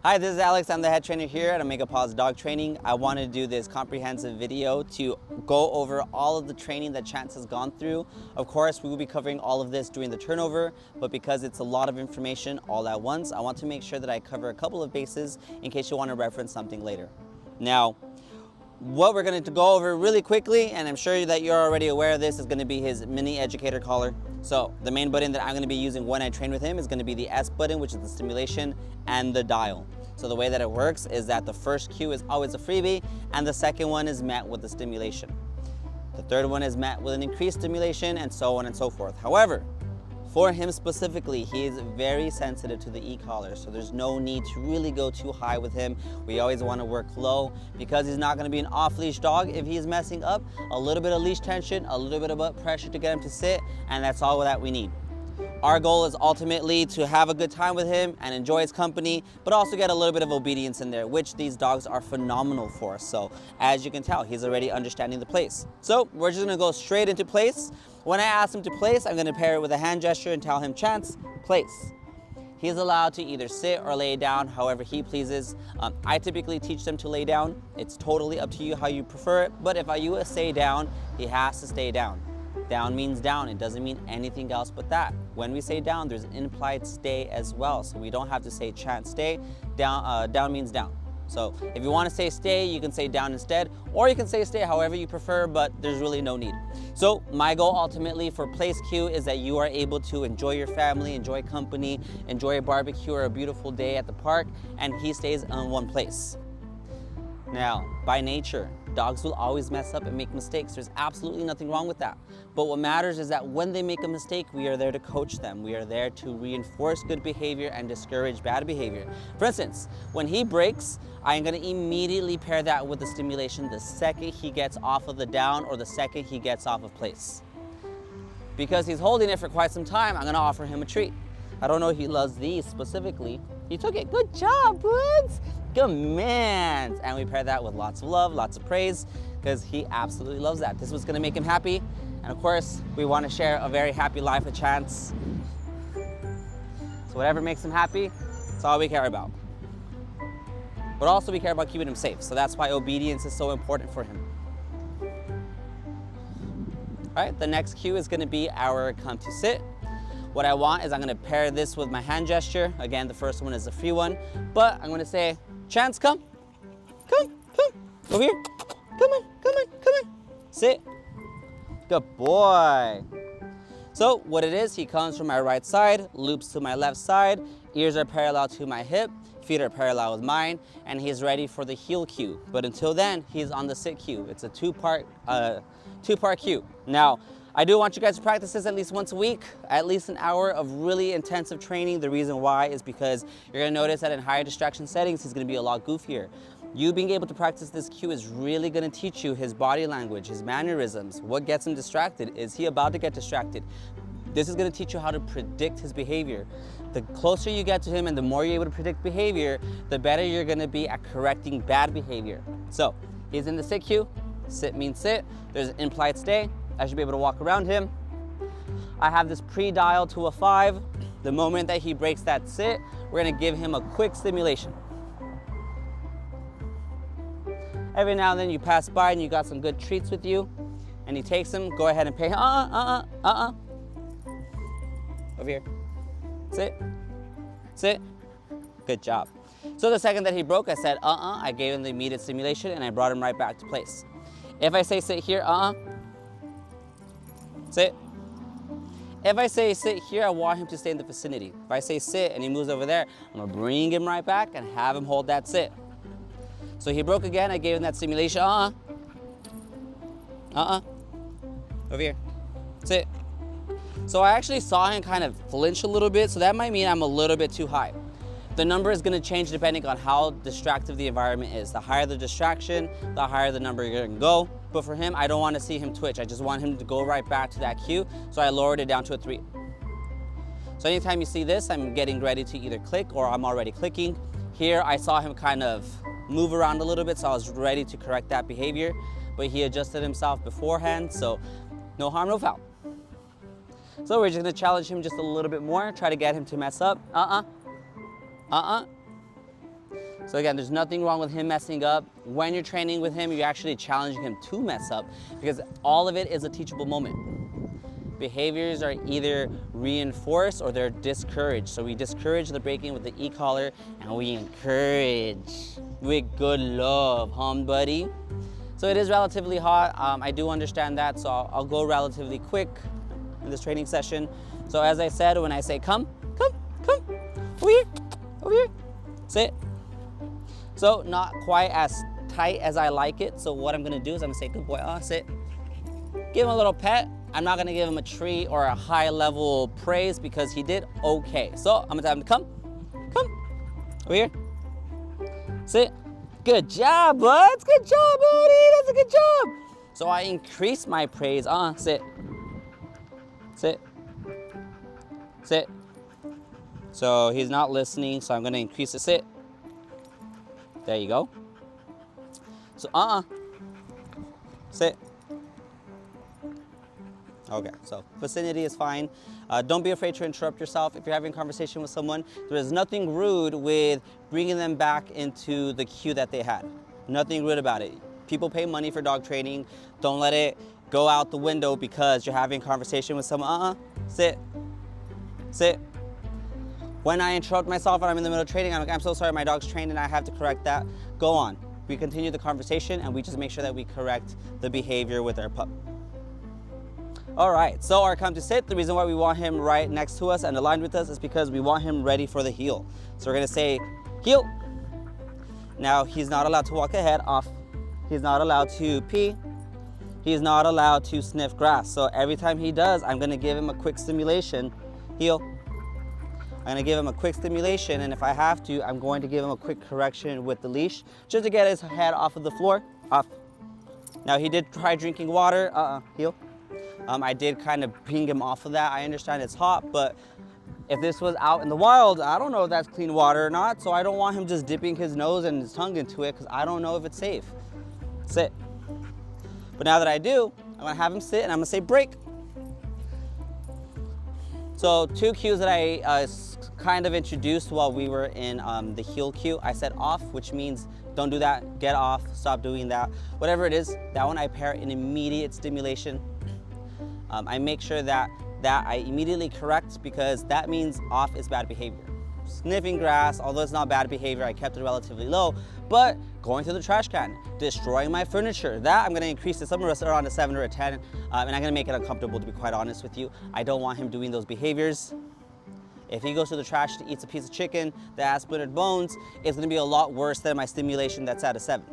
Hi, this is Alex. I'm the head trainer here at Omega Paws Dog Training. I want to do this comprehensive video to go over all of the training that Chance has gone through. Of course, we will be covering all of this during the turnover, but because it's a lot of information all at once, I want to make sure that I cover a couple of bases in case you want to reference something later. Now, what we're going to go over really quickly, and I'm sure that you're already aware of this, is going to be his mini educator collar. So the main button that I'm going to be using when I train with him is going to be the S button, which is the stimulation, and the dial. So the way that it works is that the first cue is always a freebie, and the second one is met with the stimulation. The third one is met with an increased stimulation, and so on and so forth. However, for him specifically, he is very sensitive to the e-collar, so there's no need to really go too high with him. We always want to work low because he's not going to be an off-leash dog. If he's messing up, a little bit of leash tension, a little bit of butt pressure to get him to sit, and that's all that we need. Our goal is ultimately to have a good time with him and enjoy his company, but also get a little bit of obedience in there, which these dogs are phenomenal for. So as you can tell, he's already understanding the place. So we're just gonna go straight into place. When I ask him to place, I'm gonna pair it with a hand gesture and tell him, Chance, place. He's allowed to either sit or lay down, however he pleases. I typically teach them to lay down. It's totally up to you how you prefer it, but if you say down, he has to stay down. Down means down, it doesn't mean anything else but that. When we say down, there's an implied stay as well, so we don't have to say Chance stay. Down means down. So if you want to say stay, you can say down instead, or you can say stay however you prefer, but there's really no need. So my goal ultimately for place cue is that you are able to enjoy your family, enjoy company, enjoy a barbecue or a beautiful day at the park, and he stays in one place. Now, by nature, dogs will always mess up and make mistakes. There's absolutely nothing wrong with that. But what matters is that when they make a mistake, we are there to coach them. We are there to reinforce good behavior and discourage bad behavior. For instance, when he breaks, I'm gonna immediately pair that with the stimulation the second he gets off of the down or the second he gets off of place. Because he's holding it for quite some time, I'm gonna offer him a treat. I don't know if he loves these specifically. He took it, good job, Woods. Good man. And we pair that with lots of love, lots of praise, because he absolutely loves that. This was gonna make him happy. And of course, we wanna share a very happy life with Chance. So whatever makes him happy, that's all we care about. But also we care about keeping him safe. So that's why obedience is so important for him. All right, the next cue is gonna be our come to sit. What I want is I'm gonna pair this with my hand gesture. Again, the first one is a free one, but I'm gonna say, Chance, come, over here. Come on. Sit. Good boy. So what it is, he comes from my right side, loops to my left side, ears are parallel to my hip, feet are parallel with mine, and he's ready for the heel cue. But until then, he's on the sit cue. It's a two-part cue. Now, I do want you guys to practice this at least once a week, at least an hour of really intensive training. The reason why is because you're gonna notice that in higher distraction settings, he's gonna be a lot goofier. You being able to practice this cue is really gonna teach you his body language, his mannerisms, what gets him distracted. Is he about to get distracted? This is gonna teach you how to predict his behavior. The closer you get to him and the more you're able to predict behavior, the better you're gonna be at correcting bad behavior. So, he's in the sit cue. Sit means sit. There's an implied stay. I should be able to walk around him. I have this pre-dial to a 5. The moment that he breaks that sit, we're gonna give him a quick stimulation. Every now and then you pass by and you got some good treats with you, and he takes them, go ahead and pay him, over here, sit, good job. So the second that he broke, I said, I gave him the immediate stimulation and I brought him right back to place. If I say sit here, sit. If I say sit here, I want him to stay in the vicinity. If I say sit and he moves over there, I'm gonna bring him right back and have him hold that sit. So he broke again, I gave him that stimulation, over here, sit. So I actually saw him kind of flinch a little bit, so that might mean I'm a little bit too high. The number is gonna change depending on how distractive the environment is. The higher the distraction, the higher the number you're gonna go. But for him, I don't wanna see him twitch. I just want him to go right back to that cue, so I lowered it down to a 3. So anytime you see this, I'm getting ready to either click or I'm already clicking. Here, I saw him kind of move around a little bit, so I was ready to correct that behavior, but he adjusted himself beforehand, so no harm, no foul. So we're just gonna challenge him just a little bit more, try to get him to mess up. So again, there's nothing wrong with him messing up. When you're training with him, you're actually challenging him to mess up because all of it is a teachable moment. Behaviors are either reinforced or they're discouraged. So we discourage the breaking with the e-collar and we encourage with good love, buddy? So it is relatively hot. I do understand that, so I'll go relatively quick in this training session. So as I said, when I say come, over here, sit. So not quite as tight as I like it. So what I'm gonna do is I'm gonna say, good boy, sit. Give him a little pet. I'm not gonna give him a treat or a high level praise because he did okay. So I'm gonna tell him to come, over here, sit. Good job, buds, good job, buddy, that's a good job. So I increase my praise, sit, sit, sit. So he's not listening, so I'm gonna increase the sit. There you go. So sit. Okay, so vicinity is fine. Don't be afraid to interrupt yourself. If you're having a conversation with someone, there is nothing rude with bringing them back into the cue that they had. Nothing rude about it. People pay money for dog training. Don't let it go out the window because you're having a conversation with someone. Sit, sit. When I interrupt myself and I'm in the middle of training, I'm like, I'm so sorry, my dog's trained and I have to correct that. Go on. We continue the conversation and we just make sure that we correct the behavior with our pup. All right, so our come to sit, the reason why we want him right next to us and aligned with us is because we want him ready for the heel. So we're gonna say, heel. Now, he's not allowed to walk ahead, off. He's not allowed to pee. He's not allowed to sniff grass. So every time he does, I'm gonna give him a quick stimulation, heel. I'm gonna give him a quick stimulation, and if I have to, I'm going to give him a quick correction with the leash, just to get his head off of the floor, off. Now, he did try drinking water, heel. I did kind of bring him off of that. I understand it's hot, but if this was out in the wild, I don't know if that's clean water or not, so I don't want him just dipping his nose and his tongue into it because I don't know if it's safe. Sit. But now that I do, I'm gonna have him sit and I'm gonna say break. So 2 cues that I kind of introduced while we were in the heel cue. I said off, which means don't do that, get off, stop doing that. Whatever it is, that one I pair an immediate stimulation. I make sure that I immediately correct because that means off is bad behavior. Sniffing grass, although it's not bad behavior, I kept it relatively low, but going through the trash can, destroying my furniture, that I'm gonna increase to somewhere around a 7 or a 10, and I'm gonna make it uncomfortable, to be quite honest with you. I don't want him doing those behaviors. If he goes to the trash to eat a piece of chicken that has splintered bones, it's gonna be a lot worse than my stimulation that's at a 7.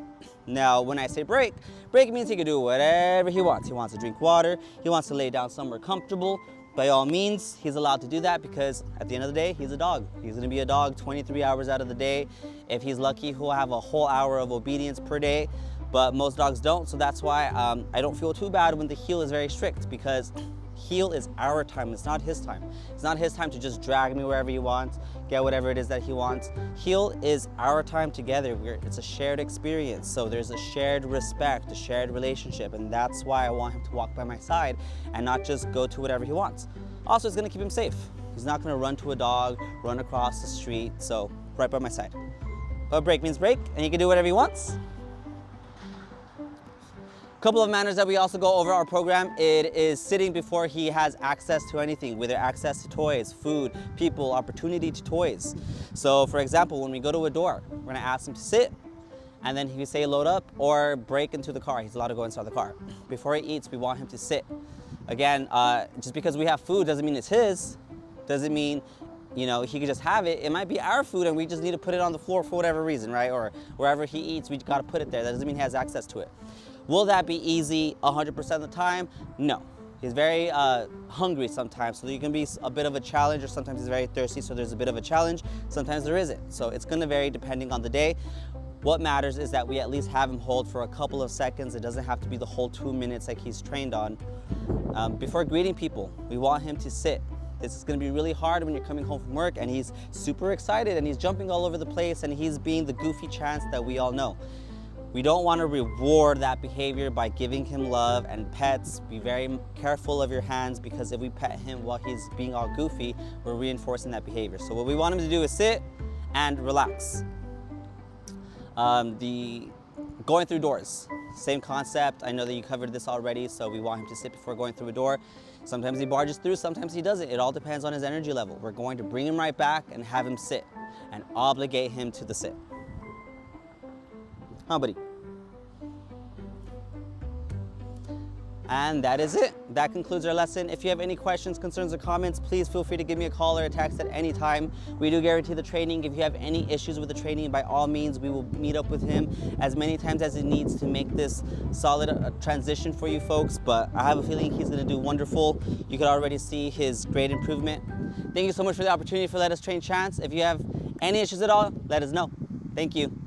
Now, when I say break, break means he can do whatever he wants. He wants to drink water, he wants to lay down somewhere comfortable. By all means, he's allowed to do that because at the end of the day, he's a dog. He's gonna be a dog 23 hours out of the day. If he's lucky, he'll have a whole hour of obedience per day, but most dogs don't, so that's why I don't feel too bad when the heel is very strict because heel is our time, it's not his time. It's not his time to just drag me wherever he wants, get whatever it is that he wants. Heel is our time together. It's a shared experience, so there's a shared respect, a shared relationship, and that's why I want him to walk by my side and not just go to whatever he wants. Also, it's gonna keep him safe. He's not gonna run to a dog, run across the street, so right by my side. But break means break, and he can do whatever he wants. Couple of manners that we also go over our program, it is sitting before he has access to anything, whether access to toys, food, people, opportunity to toys. So for example, when we go to a door, we're gonna ask him to sit, and then he can say load up or break into the car. He's allowed to go inside the car. Before he eats, we want him to sit. Again, just because we have food doesn't mean it's his, doesn't mean he can just have it. It might be our food and we just need to put it on the floor for whatever reason, right? Or wherever he eats, we gotta put it there. That doesn't mean he has access to it. Will that be easy 100% of the time? No. He's very hungry sometimes, so there can be a bit of a challenge, or sometimes he's very thirsty, so there's a bit of a challenge. Sometimes there isn't. So it's gonna vary depending on the day. What matters is that we at least have him hold for a couple of seconds. It doesn't have to be the whole 2 minutes like he's trained on. Before greeting people, we want him to sit. This is gonna be really hard when you're coming home from work and he's super excited and he's jumping all over the place and he's being the goofy Chance that we all know. We don't want to reward that behavior by giving him love and pets. Be very careful of your hands because if we pet him while he's being all goofy, we're reinforcing that behavior. So what we want him to do is sit and relax. The going through doors, same concept. I know that you covered this already, so we want him to sit before going through a door. Sometimes he barges through, sometimes he doesn't. It all depends on his energy level. We're going to bring him right back and have him sit and obligate him to the sit. Huh, buddy? And that is it. That concludes our lesson. If you have any questions, concerns, or comments, please feel free to give me a call or a text at any time. We do guarantee the training. If you have any issues with the training, by all means, we will meet up with him as many times as it needs to make this solid transition for you folks. But I have a feeling he's gonna do wonderful. You could already see his great improvement. Thank you so much for the opportunity for Let Us Train Chance. If you have any issues at all, let us know. Thank you.